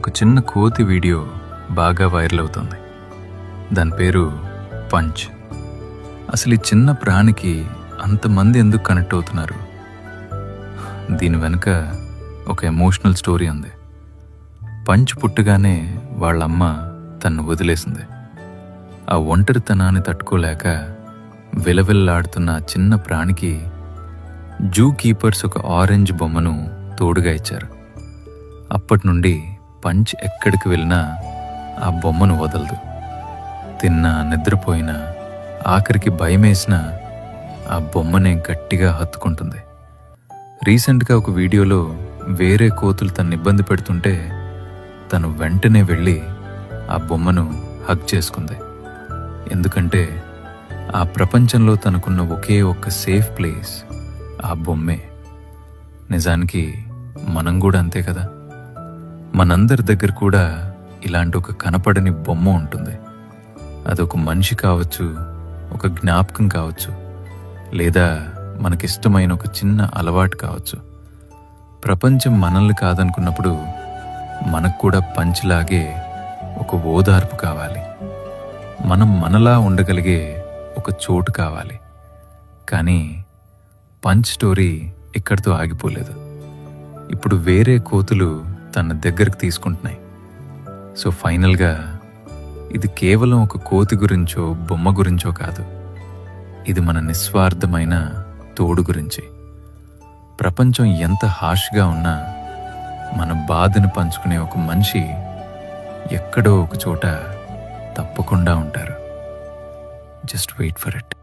ఒక చిన్న కోతి వీడియో బాగా వైరల్ అవుతుంది. దాని పేరు పంచ్. అసలు ఈ చిన్న ప్రాణికి అంతమంది ఎందుకు కనెక్ట్ అవుతున్నారు? దీని వెనుక ఒక ఎమోషనల్ స్టోరీ ఉంది. పంచ్ పుట్టగానే వాళ్ళమ్మ తన్ను వదిలేసింది. ఆ ఒంటరితనాన్ని తట్టుకోలేక విలవిల్లాడుతున్న ఆ చిన్న ప్రాణికి జూ కీపర్స్ ఒక ఆరెంజ్ బొమ్మను తోడుగా ఇచ్చారు. అప్పటి నుండి పంచ్ ఎక్కడికి వెళ్ళినా ఆ బొమ్మను వదలదు. తిన్నా, నిద్రపోయినా, ఆఖరికి భయమేసినా ఆ బొమ్మనే గట్టిగా హత్తుకుంటుంది. రీసెంట్గా ఒక వీడియోలో వేరే కోతులు తను ఇబ్బంది పెడుతుంటే తను వెంటనే వెళ్ళి ఆ బొమ్మను హగ్ చేసుకుంది. ఎందుకంటే ఆ ప్రపంచంలో తనకున్న ఒకే ఒక్క సేఫ్ ప్లేస్ ఆ బొమ్మే. నిజానికి మనం కూడా అంతే కదా. మనందరి దగ్గర కూడా ఇలాంటి ఒక కనపడని బొమ్మ ఉంటుంది. అదొక మనిషి కావచ్చు, ఒక జ్ఞాపకం కావచ్చు, లేదా మనకిష్టమైన ఒక చిన్న అలవాటు కావచ్చు. ప్రపంచం మనల్ని కాదనుకున్నప్పుడు మనకు కూడా పంచ్లాగే ఒక ఓదార్పు కావాలి. మనం మనలా ఉండగలిగే ఒక చోటు కావాలి. కానీ పంచ్ స్టోరీ ఇక్కడితో ఆగిపోలేదు. ఇప్పుడు వేరే కోతులు తన దగ్గరకు తీసుకుంటున్నాయి. సో ఫైనల్గా ఇది కేవలం ఒక కోతి గురించో బొమ్మ గురించో కాదు. ఇది మన నిస్వార్థమైన తోడు గురించి. ప్రపంచం ఎంత హార్ష్గా ఉన్నా మన బాధను పంచుకునే ఒక మనిషి ఎక్కడో ఒక చోట తప్పకుండా ఉంటారు. Just wait for it.